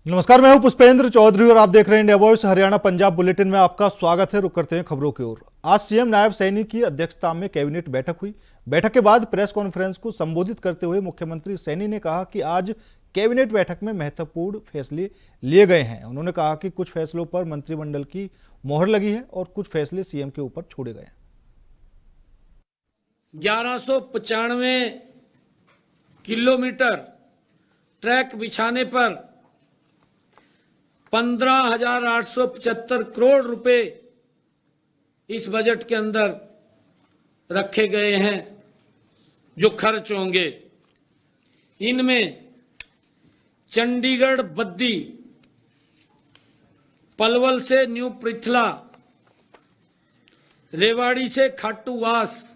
नमस्कार, मैं हूं पुष्पेंद्र चौधरी और आप देख रहे हैं India voice Haryana Punjab bulletin में आपका स्वागत है। रुक करते हैं खबरों की ओर। आज सीएम नायब सैनी की अध्यक्षता में कैबिनेट बैठक हुई। बैठक के बाद प्रेस कॉन्फ्रेंस को संबोधित करते हुए मुख्यमंत्री सैनी ने कहा कि आज कैबिनेट बैठक में महत्वपूर्ण फैसले लिए गए हैं। उन्होंने कहा कि कुछ फैसलों पर मंत्रिमंडल की मोहर लगी है और कुछ फैसले सीएम के ऊपर छोड़े गए हैं। 1195 किलोमीटर ट्रैक बिछाने पर 15,875 करोड़ रुपए इस बजट के अंदर रखे गए हैं जो खर्च होंगे। इनमें चंडीगढ़ बद्दी, पलवल से न्यू पृथला, रेवाड़ी से खाटूवास,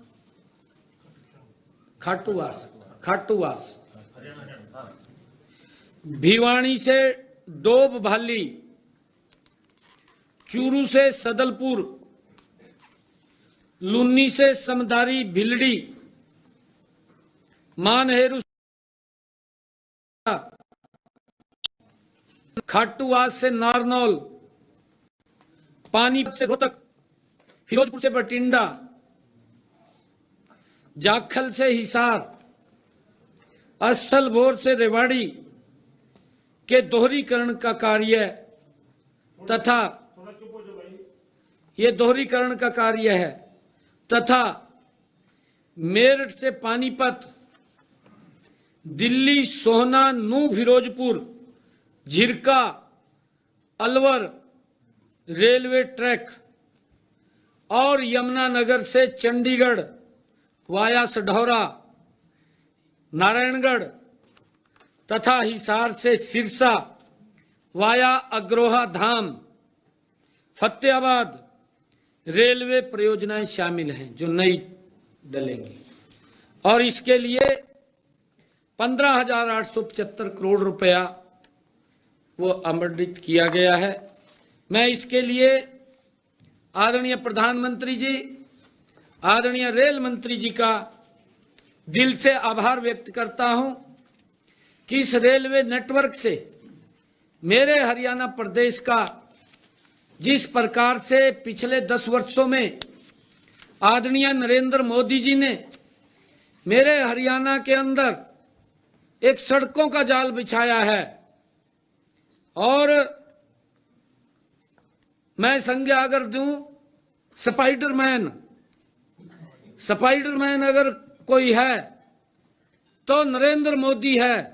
भिवानी से डोब भाली, चूरू से सदलपुर, लुन्नी से समदारी भिलड़ी, मानहेरू खाटूवास से नारनौल, पानीपत से रोहतक, फिरोजपुर से बठिंडा, जाखल से हिसार, असलभोर से रेवाड़ी के दोहरीकरण का कार्य तथा ये दोहरीकरण का कार्य है तथा मेरठ से पानीपत, दिल्ली सोहना नू फिरोजपुर, झिरका, अलवर रेलवे ट्रैक और यमुनानगर से चंडीगढ़ वाया सढौरा, नारायणगढ़ तथा हिसार से सिरसा वाया अग्रोहा धाम, फतेहाबाद रेलवे परियोजनाएं शामिल हैं जो नई डलेंगी और इसके लिए 15,875 करोड़ रुपया वो आवंटित किया गया है। मैं इसके लिए आदरणीय प्रधानमंत्री जी, आदरणीय रेल मंत्री जी का दिल से आभार व्यक्त करता हूं कि इस रेलवे नेटवर्क से मेरे हरियाणा प्रदेश का जिस प्रकार से पिछले 10 वर्षों में आदरणीय नरेंद्र मोदी जी ने मेरे हरियाणा के अंदर एक सड़कों का जाल बिछाया है और मैं संज्ञा अगर दूं स्पाइडरमैन अगर कोई है तो नरेंद्र मोदी है।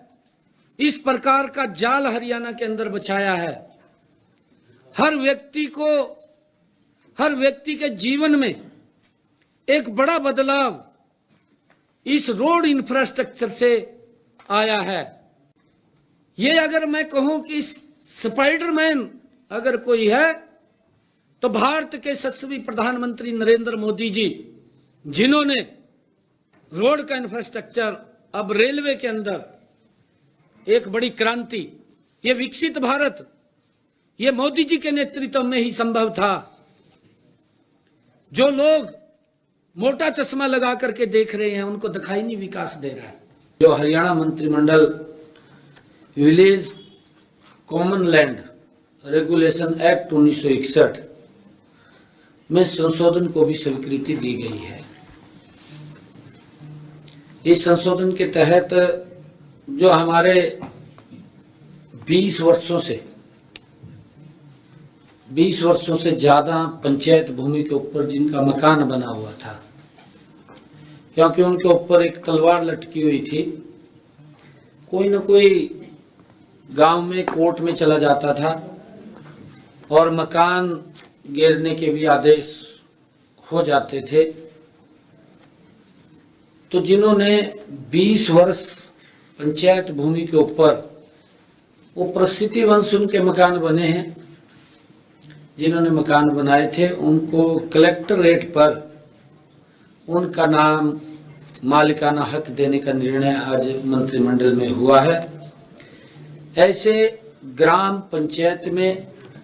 इस प्रकार का जाल हरियाणा के अंदर बिछाया है। हर व्यक्ति के जीवन में एक बड़ा बदलाव इस रोड इंफ्रास्ट्रक्चर से आया है। ये अगर मैं कहूं कि स्पाइडरमैन अगर कोई है तो भारत के यशस्वी प्रधानमंत्री नरेंद्र मोदी जी, जिन्होंने रोड का इंफ्रास्ट्रक्चर अब रेलवे के अंदर एक बड़ी क्रांति, ये विकसित भारत, ये मोदी जी के नेतृत्व में ही संभव था। जो लोग मोटा चश्मा लगा करके देख रहे हैं उनको दिखाई नहीं विकास दे रहा है। जो हरियाणा मंत्रिमंडल village common land regulation act 1961 में संशोधन को भी स्वीकृति दी गई है। इस संशोधन के तहत जो हमारे 20 वर्षों से ज्यादा पंचायत भूमि के ऊपर जिनका मकान बना हुआ था, क्योंकि उनके ऊपर एक तलवार लटकी हुई थी, कोई ना कोई गांव में कोर्ट में चला जाता था और मकान गिरने के भी आदेश हो जाते थे। तो जिन्होंने 20 वर्ष पंचायत भूमि के ऊपर वो प्रसिद्धि वंश उनके मकान बने हैं, जिन्होंने मकान बनाए थे उनको कलेक्टरेट पर उनका नाम मालिकाना हक देने का निर्णय आज मंत्रिमंडल में हुआ है। ऐसे ग्राम पंचायत में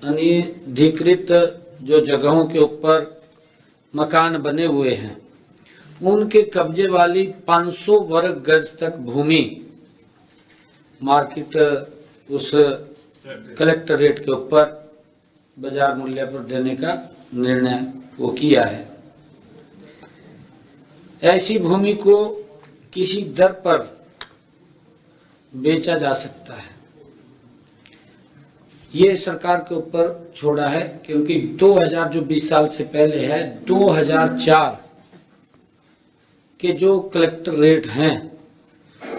अनधिकृत जो जगहों के ऊपर मकान बने हुए हैं उनके कब्जे वाली 500 वर्ग गज तक भूमि मार्केट उस कलेक्टर रेट के ऊपर बाजार मूल्य पर देने का निर्णय वो किया है। ऐसी भूमि को किसी दर पर बेचा जा सकता है, ये सरकार के ऊपर छोड़ा है, क्योंकि 2000 जो 20 साल से पहले है, 2004 के जो कलेक्टर रेट हैं,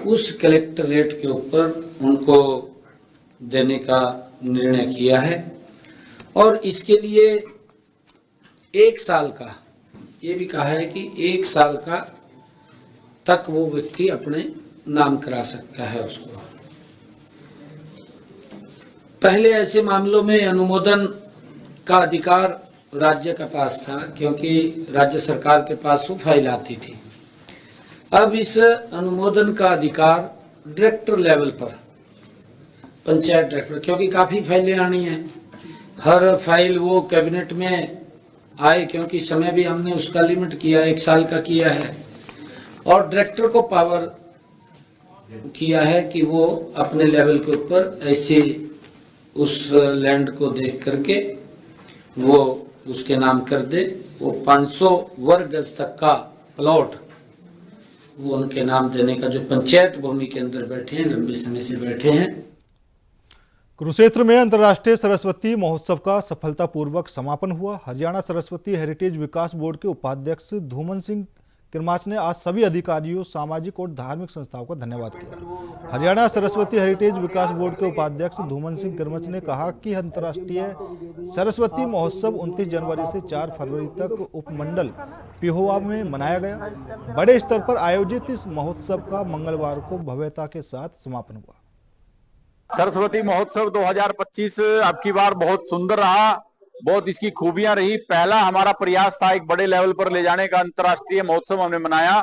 उस कलेक्टर रेट के ऊपर उनको देने का निर्णय किया है। और इसके लिए 1 साल का, ये भी कहा है कि 1 साल का तक वो व्यक्ति अपने नाम करा सकता है उसको। पहले ऐसे मामलों में अनुमोदन का अधिकार राज्य के पास था, क्योंकि राज्य सरकार के पास वो फाइल आती थी। अब इस अनुमोदन का अधिकार डायरेक्टर लेवल पर, पंचायत डायरेक्टर, क्योंकि काफी फाइलें आनी हैं, हर फाइल वो कैबिनेट में आए, क्योंकि समय भी हमने उसका लिमिट किया, 1 साल का किया है। और डायरेक्टर को पावर किया है कि वो अपने लेवल के ऊपर ऐसे उस लैंड को देख करके वो उसके नाम कर दे। वो 500 वर्ग गज तक का प्लॉट वो उनके नाम देने का, जो पंचायत भूमि के अंदर बैठे हैं, लंबे समय से बैठे हैं। कुरुक्षेत्र में अंतर्राष्ट्रीय सरस्वती महोत्सव का सफलतापूर्वक समापन हुआ। हरियाणा सरस्वती हेरिटेज विकास बोर्ड के उपाध्यक्ष धूमन सिंह किरमाच ने आज सभी अधिकारियों, सामाजिक और धार्मिक संस्थाओं का धन्यवाद किया। हरियाणा सरस्वती हेरिटेज विकास बोर्ड के उपाध्यक्ष धूमन सिंह किरमाच ने कहा कि अंतर्राष्ट्रीय सरस्वती महोत्सव 29 जनवरी से 4 फरवरी तक उपमंडल पिहोवा में मनाया गया। बड़े स्तर पर आयोजित इस महोत्सव का मंगलवार को भव्यता के साथ समापन हुआ। सरस्वती महोत्सव 2025 अब की बार बहुत सुंदर रहा, बहुत इसकी खूबियां रही। पहला हमारा प्रयास था एक बड़े लेवल पर ले जाने का, अंतर्राष्ट्रीय महोत्सव हमने मनाया।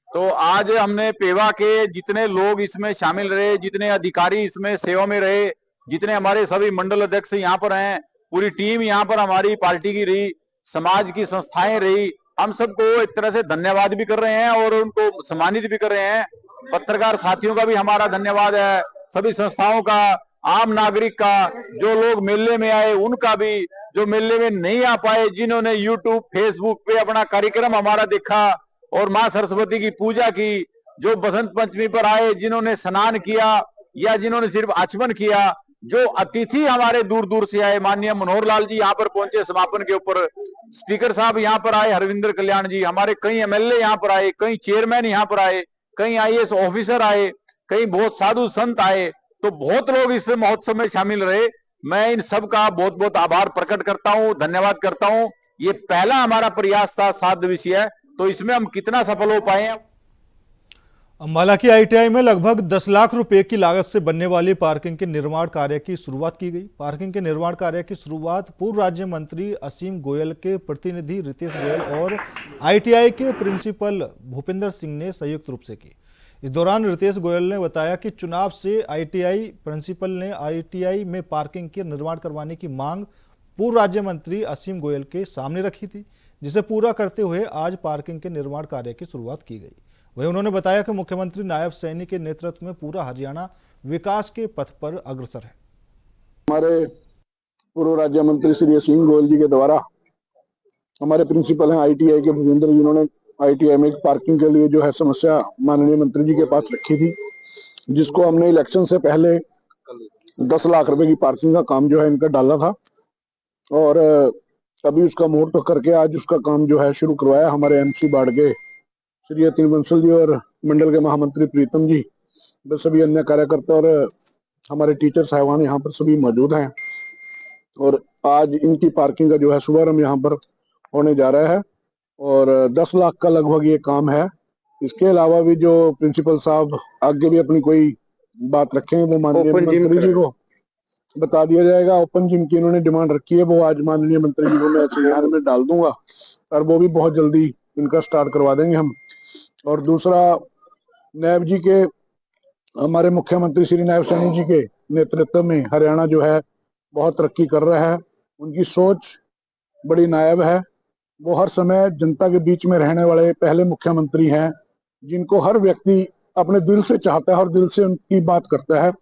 तो आज हमने पेवा के जितने लोग इसमें शामिल रहे, जितने अधिकारी इसमें सेवा में रहे, जितने हमारे सभी मंडल अध्यक्ष यहाँ पर हैं, पूरी टीम यहाँ पर हमारी पार्टी की रही, समाज की संस्थाएं रही, हम सबको एक तरह से धन्यवाद भी कर रहे हैं और उनको सम्मानित भी कर रहे हैं। पत्रकार साथियों का भी हमारा धन्यवाद है, सभी संस्थाओं का, आम नागरिक का, जो लोग मेले में आए उनका भी, जो मेले में नहीं आ पाए, जिन्होंने यूट्यूब फेसबुक पे अपना कार्यक्रम हमारा देखा और मां सरस्वती की पूजा की, जो बसंत पंचमी पर आए, जिन्होंने स्नान किया या जिन्होंने सिर्फ आचमन किया, जो अतिथि हमारे दूर दूर से आए, माननीय मनोहर लाल जी यहाँ पर पहुंचे समापन के ऊपर, स्पीकर साहब यहाँ पर आए, हरविंदर कल्याण जी, हमारे कई एमएलए यहाँ पर आए, कई चेयरमैन यहाँ पर आए, कई आईएएस ऑफिसर आए, कई बहुत साधु संत आए, तो बहुत लोग इस महोत्सव में शामिल रहे। मैं इन सब का बहुत बहुत आभार प्रकट करता हूं, धन्यवाद करता हूं। ये पहला हमारा प्रयास था 7 दिवसीय, तो इसमें हम कितना सफल हो पाए हैं। अंबाला की आईटीआई में लगभग 10 लाख रुपए की लागत से बनने वाली पार्किंग के निर्माण कार्य की शुरुआत की गई। पार्किंग के निर्माण कार्य की शुरुआत पूर्व राज्य मंत्री असीम गोयल के प्रतिनिधि रितेश गोयल और आईटीआई के प्रिंसिपल भूपेंद्र सिंह ने संयुक्त रूप से की। इस दौरान रितेश गोयल ने बताया कि चुनाव से आईटीआई प्रिंसिपल ने आईटीआई में पार्किंग के निर्माण करवाने की मांग पूर्व राज्य मंत्री असीम गोयल के सामने रखी थी, जिसे पूरा करते हुए आज पार्किंग के निर्माण कार्य की शुरुआत की गई। वहीं उन्होंने बताया कि मुख्यमंत्री नायब सैनी के नेतृत्व में पूरा हरियाणा विकास के पथ पर अग्रसर है। हमारे पूर्व राज्य मंत्री श्री असीम गोयल जी के द्वारा हमारे प्रिंसिपल हैं आईटीआई के भूपेंद्र, जिन्होंने आईटीआई में पार्किंग के लिए जो है समस्या माननीय मंत्री जी के पास रखी थी, जिसको हमने इलेक्शन से पहले 10 लाख रुपए की पार्किंग का काम जो है इनका डाला था और अभी उसका मुहूर्त करके आज उसका काम जो है शुरू करवाया। हमारे एमसी बाढ़ के श्री यतीन बंसल जी और मंडल के महामंत्री प्रीतम जी, सभी अन्य कार्यकर्ता और हमारे टीचर साहिबान यहाँ पर सभी मौजूद हैं और आज इनकी पार्किंग का जो है शुभारंभ यहाँ पर होने जा रहा है और 10 लाख का लगभग ये काम है। इसके अलावा भी जो प्रिंसिपल साहब आगे भी अपनी कोई बात रखेंगे वो माननीय मंत्री जी को बता दिया जाएगा। ओपन जिम की इन्होंने डिमांड रखी है, वो आज माननीय मंत्री जी को मैं संज्ञान में डाल दूंगा और वो भी बहुत जल्दी इनका स्टार्ट करवा देंगे हम। और दूसरा, नायब जी के, हमारे मुख्यमंत्री श्री नायब सैनी जी के नेतृत्व में हरियाणा जो है बहुत तरक्की कर रहा है। उनकी सोच बड़ी नायाब है। वो हर समय जनता के बीच में रहने वाले पहले मुख्यमंत्री हैं, जिनको हर व्यक्ति अपने दिल से चाहता है और दिल से उनकी बात करता है।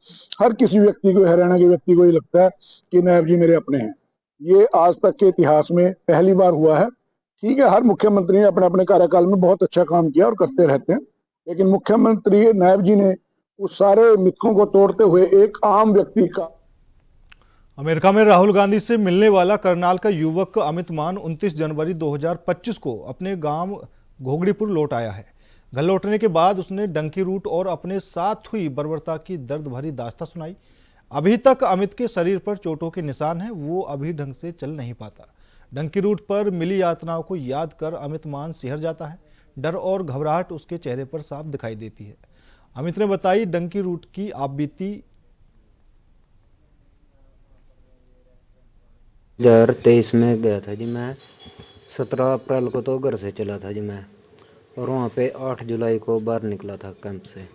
हर किसी व्यक्ति को, हरियाणा के व्यक्ति को ये लगता है कि नायब जी मेरे अपने हैं। ये आज तक के इतिहास में पहली बार हुआ है। ठीक है, हर मुख्यमंत्री ने अपने अपने कार्यकाल में बहुत अच्छा काम किया और करते रहते हैं, लेकिन मुख्यमंत्री नायब जी ने उस सारे मिथकों को तोड़ते हुए एक आम व्यक्ति का। अमेरिका में राहुल गांधी से मिलने वाला करनाल का युवक अमित मान 29 जनवरी 2025 को अपने गांव घोगड़ीपुर लौट आया है। घर लौटने के बाद उसने डंकी रूट और अपने साथ हुई बर्बरता की दर्द भरी दास्तां सुनाई। अभी तक अमित के शरीर पर चोटों के निशान हैं, वो अभी ढंग से चल नहीं पाता। डंकी रूट पर मिली यातनाओं को याद कर अमित मान सिहर जाता है। डर और घबराहट उसके चेहरे पर साफ दिखाई देती है। अमित ने बताई डंकी रूट की आपबीती। 2023 में गया था जी मैं। 17 अप्रैल को तो घर से चला था जी मैं, और वहाँ पे 8 जुलाई को बाहर निकला था कैंप से।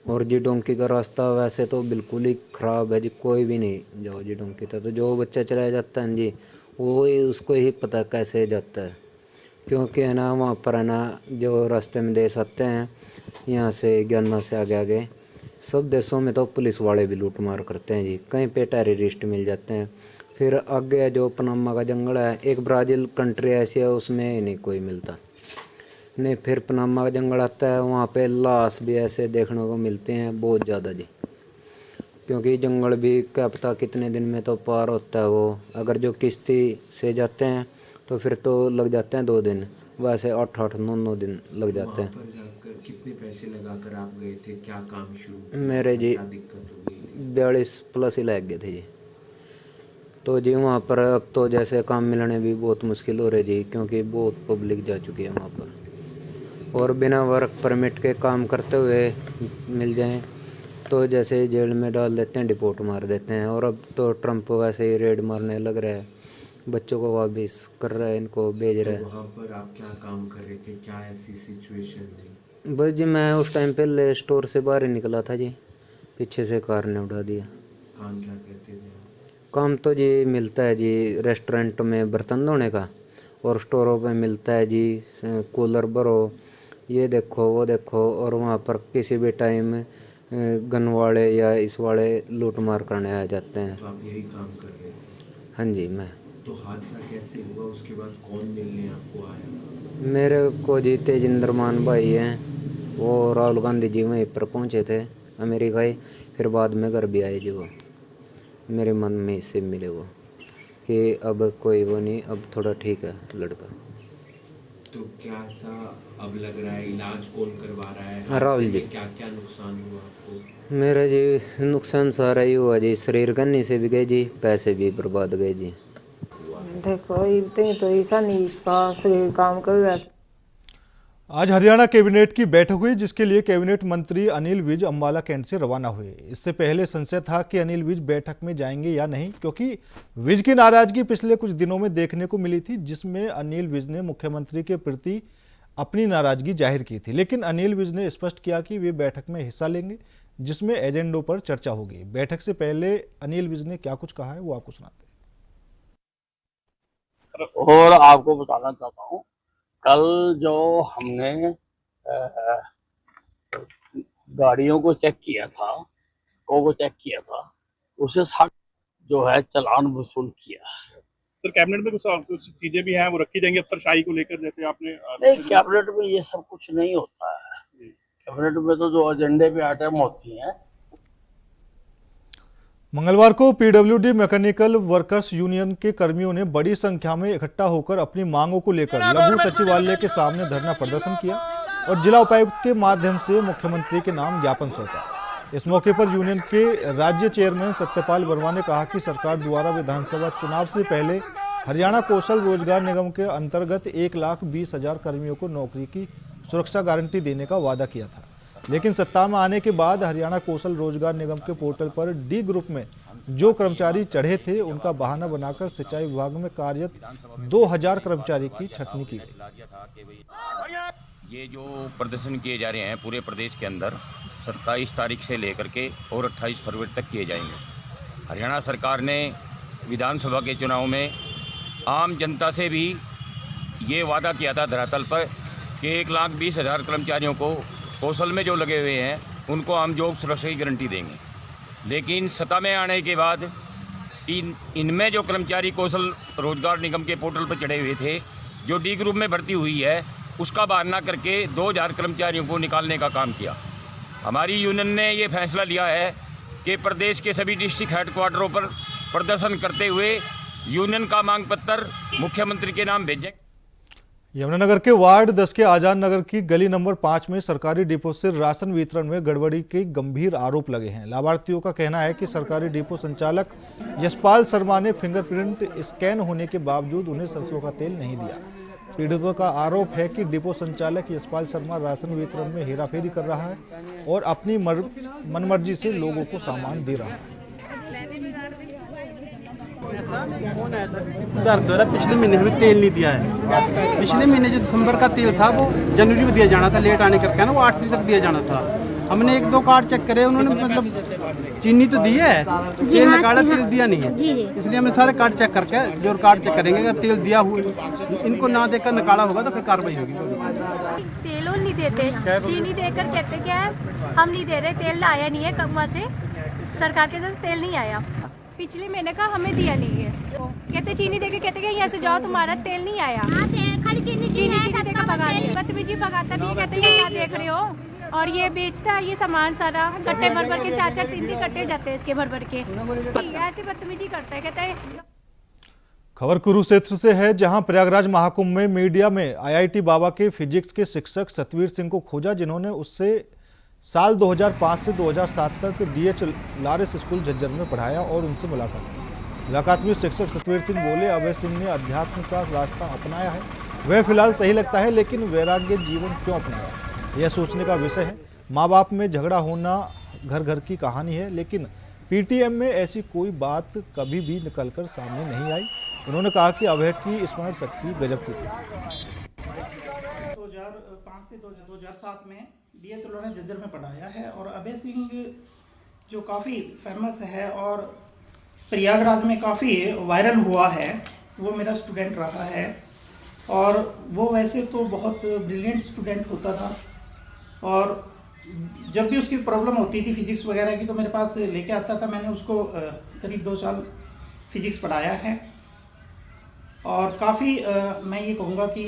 और जी डोंकी का रास्ता वैसे तो बिल्कुल ही ख़राब है जी, कोई भी नहीं जाओ जी डोंकी था। तो जो बच्चा चलाया जाता है जी, वो ही उसको ही पता कैसे जाता है, क्योंकि है ना वहाँ पर है ना जो रास्ते में देश आते हैं यहाँ से ज्ञाना से आगे आगे, सब देशों में तो पुलिस वाले भी लूट मार करते हैं जी, कहीं पे टेररिस्ट मिल जाते हैं। फिर आगे जो पनामा का जंगल है, एक ब्राज़ील कंट्री ऐसी है उसमें नहीं कोई मिलता नहीं। फिर पनामा का जंगल आता है, वहाँ पे लाश भी ऐसे देखने को मिलते हैं बहुत ज़्यादा जी, क्योंकि जंगल भी क्या पता कितने दिन में तो पार होता है वो। अगर जो किश्ती से जाते हैं तो फिर तो लग जाते हैं 2 दिन, वैसे 8-8, 9-9 दिन लग जाते हैं। पर जाकर कितने पैसे लगाकर आप गए थे, क्या काम शुरू मेरे जी क्या दिक्कत हो गई? 42+ ही लग गए थे जी। तो जी वहाँ पर अब तो जैसे काम मिलने भी बहुत मुश्किल हो रही जी, क्योंकि बहुत पब्लिक जा चुकी है वहाँ पर। और बिना वर्क परमिट के काम करते हुए मिल जाएं तो जैसे जेल में डाल देते हैं, डिपोर्ट मार देते हैं। और अब तो ट्रम्प वैसे ही रेड मारने लग रहा है, बच्चों को वापस कर रहा है, इनको भेज रहा है। वहाँ पर आप क्या काम कर रहे थे, क्या ऐसी सिचुएशन थी? बस जी मैं उस टाइम पहले स्टोर से बाहर ही निकला था जी, पीछे से कार ने उठा दिया। काम क्या करते थे? काम तो जी मिलता है जी रेस्टोरेंट में बर्तन धोने का, और स्टोरों पे मिलता है जी कूलर भरो, ये देखो वो देखो। और वहाँ पर किसी भी टाइम गन वाले या इस वाले लूट मार करने आ जाते हैं। तो आप यही काम कर रहे थे? हाँ जी। मैं तो हादसा कैसे हुआ, उसके बाद कौन मिलने आपको आया? मेरे को जी तेजिंदर मान भाई हैं, वो राहुल गांधी जी वहीं पर पहुँचे थे अमेरिका ही। फिर बाद में घर भी आए जी, वो मेरे मन में इससे मिले वो कि अब कोई वो नहीं, अब थोड़ा ठीक है लड़का। तो क्या सा अब लग रहा है, इलाज कौन करवा रहा है? राहुल हादसे जी। में क्या क्या नुकसान हुआ आपको? मेरा जी नुकसान सारा ही हुआ जी, शरीर करने से भी गए जी, पैसे भी बर्बाद गए जी। देखो इतने तो ऐसा नहीं इसका शरीर काम कर रहा। आज हरियाणा कैबिनेट की बैठक हुई, जिसके लिए कैबिनेट मंत्री अनिल विज अंबाला कैंट से रवाना हुए। इससे पहले संशय था कि अनिल विज बैठक में जाएंगे या नहीं, क्योंकि विज की नाराजगी पिछले कुछ दिनों में देखने को मिली थी, जिसमें अनिल विज ने मुख्यमंत्री के प्रति अपनी नाराजगी जाहिर की थी। लेकिन अनिल विज ने स्पष्ट किया कि वे बैठक में हिस्सा लेंगे, जिसमें एजेंडों पर चर्चा होगी। बैठक से पहले अनिल विज ने क्या कुछ कहा है वो आपको सुनाते हैं। और आपको बताना चाहता हूँ, कल जो हमने गाड़ियों को चेक किया था, को चेक किया था, उसे 60 जो है चालान वसूल किया। सर कैबिनेट में कुछ चीजें भी हैं वो रखी जाएंगी अफसरशाही को लेकर, जैसे आपने नहीं, कैबिनेट में ये सब कुछ नहीं होता है। कैबिनेट में तो जो एजेंडे पे आइटम होती हैं। मंगलवार को पीडब्ल्यूडी मैकेनिकल वर्कर्स यूनियन के कर्मियों ने बड़ी संख्या में इकट्ठा होकर अपनी मांगों को लेकर लघु सचिवालय के सामने धरना प्रदर्शन किया और जिला उपायुक्त के माध्यम से मुख्यमंत्री के नाम ज्ञापन सौंपा। इस मौके पर यूनियन के राज्य चेयरमैन सत्यपाल वर्मा ने कहा कि सरकार द्वारा विधानसभा चुनाव से पहले हरियाणा कौशल रोजगार निगम के अंतर्गत 1,20,000 कर्मियों को नौकरी की सुरक्षा गारंटी देने का वादा किया था, लेकिन सत्ता में आने के बाद हरियाणा कौशल रोजगार निगम के पोर्टल पर डी ग्रुप में जो कर्मचारी चढ़े थे, उनका बहाना बनाकर सिंचाई विभाग में कार्यरत 2,000 कर्मचारी की छटनी की गई। ये जो प्रदर्शन किए जा रहे हैं पूरे प्रदेश के अंदर 27 तारीख से लेकर के और 28 फरवरी तक किए जाएंगे। हरियाणा सरकार ने विधानसभा के चुनाव में आम जनता से भी ये वादा किया था धरातल पर कि 1,20,000 कर्मचारियों को कौशल में जो लगे हुए हैं उनको हम जॉब सुरक्षा की गारंटी देंगे। लेकिन सत्ता में आने के बाद इनमें जो कर्मचारी कौशल रोजगार निगम के पोर्टल पर चढ़े हुए थे, जो डी ग्रुप में भर्ती हुई है, उसका बहाना करके 2000 कर्मचारियों को निकालने का काम किया। हमारी यूनियन ने ये फैसला लिया है कि प्रदेश के सभी डिस्ट्रिक्ट हेडक्वार्टरों पर प्रदर्शन करते हुए यूनियन का मांग पत्र मुख्यमंत्री के नाम भेजें। यमुनानगर के वार्ड 10 के आजाद नगर की गली नंबर 5 में सरकारी डिपो से राशन वितरण में गड़बड़ी के गंभीर आरोप लगे हैं। लाभार्थियों का कहना है कि सरकारी डिपो संचालक यशपाल शर्मा ने फिंगरप्रिंट स्कैन होने के बावजूद उन्हें सरसों का तेल नहीं दिया। पीड़ितों का आरोप है कि डिपो संचालक यशपाल शर्मा राशन वितरण में हेराफेरी कर रहा है और अपनी मनमर्जी से लोगों को सामान दे रहा है। द्वारा पिछले महीने हमें तेल नहीं दिया है। पिछले महीने जो दिसंबर का तेल था वो जनवरी में दिया जाना था, लेट आने करके ना वो 8 तारीख तक दिया जाना था। हमने 1-2 कार्ड चेक करे, उन्होंने मतलब चीनी तो दी है, तेल निकाला, तेल दिया नहीं है। इसलिए हमने सारे कार्ड चेक करके जो कार्ड चेक करेंगे, अगर तेल दिया हुआ इनको ना देकर निकाला होगा तो फिर कार्रवाई होगी। तेल नहीं देते, चीनी देकर कहते क्या है हम नहीं दे रहे, तेल आया नहीं है, वहाँ से सरकार के तरफ तेल नहीं आया। पिछले महीने का हमें दिया नहीं है, कहते चीनी देके कहते यहाँ से जाओ तुम्हारा तेल नहीं आया। खाली चीनी देकर भगा दी, बदतमीजी भगाता भी, कहते ये क्या देख रहे हो। और ये बेचता है ये सामान सारा, कट्टे भर भर के 4-4 3-3 कट्टे जाते हैं इसके भर भर के, ऐसी बदतमीजी करता है। कहता है खबर कुरुक्षेत्र से है, जहां प्रयागराज महाकुंभ में मीडिया में IIT बाबा के फिजिक्स के शिक्षक सतवीर सिंह को खोजा, जिन्होंने उससे साल 2005 से 2007 तक DH लारेस स्कूल झज्जर में पढ़ाया और उनसे मुलाकात की। मुलाकात में शिक्षक सतवीर सिंह बोले, अभय सिंह ने अध्यात्म का रास्ता अपनाया है, वह फिलहाल सही लगता है, लेकिन वैराग्य जीवन क्यों अपनाया, यह सोचने का विषय है। माँ बाप में झगड़ा होना घर घर की कहानी है, लेकिन PTM में ऐसी कोई बात कभी भी निकलकर सामने नहीं आई। उन्होंने कहा कि अभय की स्मरण शक्ति गजब की थी। 2005 से 2007 में DH ने झज्जर में पढ़ाया है और अभय सिंह जो काफ़ी फेमस है और प्रयागराज में काफ़ी वायरल हुआ है, वो मेरा स्टूडेंट रहा है। और वो वैसे तो बहुत ब्रिलियंट स्टूडेंट होता था और जब भी उसकी प्रॉब्लम होती थी फिजिक्स वगैरह की तो मेरे पास लेके आता था। मैंने उसको करीब 2 साल फिजिक्स पढ़ाया है और काफ़ी मैं ये कहूँगा कि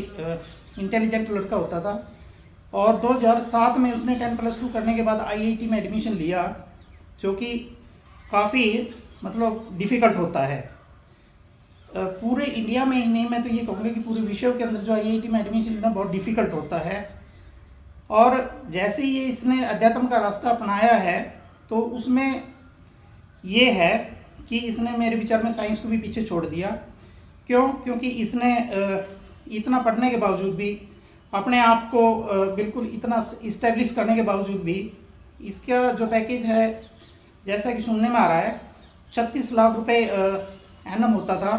इंटेलिजेंट लड़का होता था। और 2007 में उसने 10+2 करने के बाद IIT में एडमिशन लिया, जो कि काफ़ी मतलब डिफ़िकल्ट होता है पूरे इंडिया में ही नहीं, मैं तो ये कहूँगा कि पूरे विश्व के अंदर जो IIT में एडमिशन लेना बहुत डिफ़िकल्ट होता है। और जैसे ही इसने अध्यात्म का रास्ता अपनाया है तो उसमें ये है कि इसने मेरे विचार में साइंस को भी पीछे छोड़ दिया। क्योंकि इसने इतना पढ़ने के बावजूद भी, अपने आप को बिल्कुल इतना इस्टेब्लिश करने के बावजूद भी, इसका जो पैकेज है जैसा कि सुनने में आ रहा है 36 लाख रुपए एनम होता था,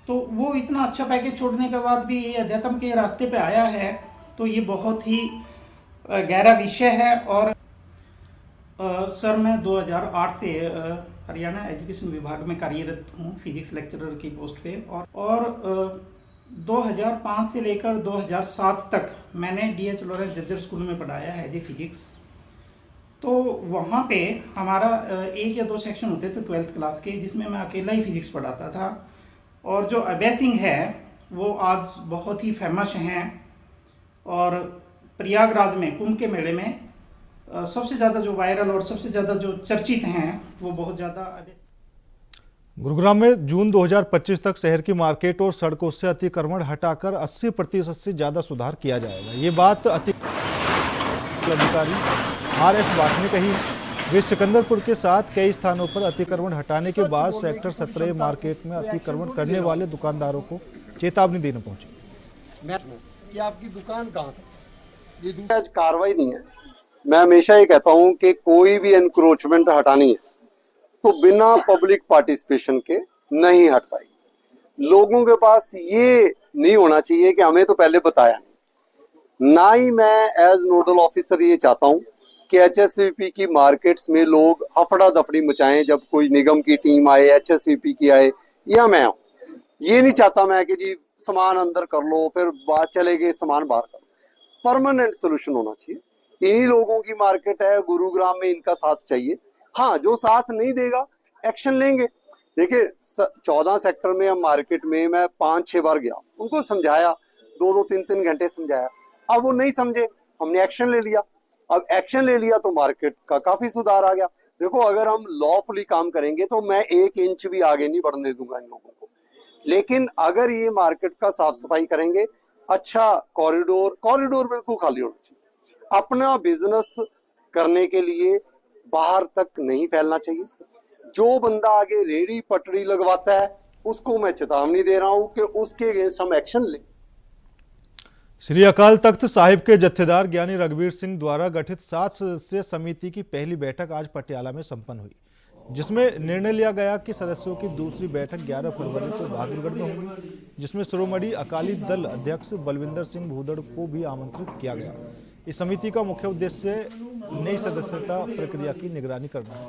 तो वो इतना अच्छा पैकेज छोड़ने के बाद भी ये अध्यात्म के रास्ते पे आया है, तो ये बहुत ही गहरा विषय है। और सर मैं 2008 से हरियाणा एजुकेशन विभाग में कार्यरत हूँ फिजिक्स लेक्चरर की पोस्ट पे और 2005 से लेकर 2007 तक मैंने DH लॉरेंस झज्जर स्कूल में पढ़ाया है जी फिजिक्स। तो वहाँ पे हमारा 1 या 2 सेक्शन होते थे 12th क्लास के, जिसमें मैं अकेला ही फिजिक्स पढ़ाता था। और जो अभय सिंह है वो आज बहुत ही फेमस हैं और प्रयागराज में कुंभ के मेले में सबसे ज़्यादा जो वायरल और सबसे ज़्यादा जो चर्चित हैं वो बहुत ज़्यादा। गुरुग्राम में जून 2025 तक शहर की मार्केट और सड़कों से अतिक्रमण हटाकर 80% से ज़्यादा सुधार किया जाएगा। ये बात अधिकारी RS बाठ ने कही। वे सिकंदरपुर के साथ कई स्थानों पर अतिक्रमण हटाने के बाद सेक्टर 17 मार्केट में अतिक्रमण करने वाले दुकानदारों को चेतावनी देने पहुंचे। कि आपकी दुकान कहाँ था? ये आज कार्रवाई नहीं है। मैं हमेशा ये कहता हूँ कि कोई भी एनक्रोचमेंट हटानी है तो बिना पब्लिक पार्टिसिपेशन के नहीं हट पाएगी। लोगों के पास ये नहीं होना चाहिए कि हमें तो पहले बताया नहीं। ना ही मैं एज नोडल ऑफिसर ये चाहता हूँ कि HSVP की मार्केट्स में लोग हफड़ा दफड़ी मचाएं जब कोई निगम की टीम आए, HSVP की आए या मैं आऊँ। ये नहीं चाहता मैं कि जी सामान अंदर कर लो फिर बात चले गए सामान बाहर कर लो। परमानेंट सोल्यूशन होना चाहिए इन्हीं लोगों की मार्केट है, गुरुग्राम में इनका साथ चाहिए। हाँ, जो साथ नहीं देगा एक्शन लेंगे। देखिए 14 सेक्टर में हम मार्केट में मैं 5-6 बार गया, उनको समझाया, 2-2, 3-3 घंटे समझाया। अब वो नहीं समझे, हमने एक्शन ले लिया। अब एक्शन ले लिया तो मार्केट का काफी सुधार आ गया। देखो, अगर हम लॉफुली काम करेंगे तो मैं 1 इंच भी आगे नहीं बढ़ने दूंगा इन लोगों को, लेकिन अगर ये मार्केट का साफ सफाई करेंगे, अच्छा कॉरिडोर बिल्कुल खाली होना चाहिए। अपना बिजनेस करने के लिए बाहर तक नहीं फैलना चाहिए। जो बंदा आगे रेड़ी पटड़ी लगवाता है उसको मैं चेतावनी दे रहा हूं कि उसके अगेंस्ट हम एक्शन लें। श्री अकाल तख्त साहिब के जत्थेदार ज्ञानी रघुवीर सिंह द्वारा गठित 7 सदस्यीय समिति की पहली बैठक आज पटियाला में संपन्न हुई, जिसमें निर्णय लिया गया कि सदस्यों की दूसरी बैठक 11 फरवरी को बहादुरगढ़ में होगी, जिसमें शिरोमणि अकाली दल अध्यक्ष बलविंदर सिंह भूदड़ को भी आमंत्रित किया गया। इस समिति का मुख्य उद्देश्य नई सदस्यता प्रक्रिया की निगरानी करना है।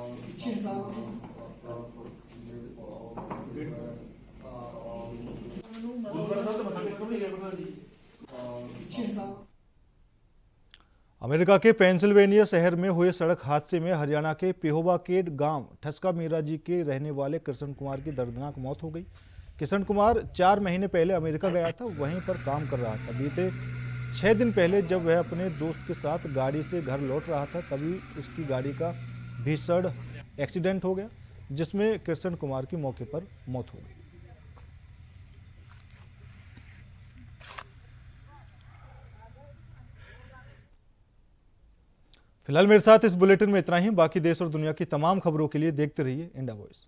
अमेरिका के पेंसिल्वेनिया शहर में हुए सड़क हादसे में हरियाणा के पेहोवा के गांव ठसका मीरा जी के रहने वाले कृष्ण कुमार की दर्दनाक मौत हो गई। कृष्ण कुमार 4 महीने पहले अमेरिका गया था, वहीं पर काम कर रहा था। बीते 6 दिन पहले जब वह अपने दोस्त के साथ गाड़ी से घर लौट रहा था, तभी उसकी गाड़ी का भीषण एक्सीडेंट हो गया, जिसमें कृष्ण कुमार की मौके पर मौत हो गई। फिलहाल मेरे साथ इस बुलेटिन में इतना ही। बाकी देश और दुनिया की तमाम खबरों के लिए देखते रहिए इंडिया वॉइस।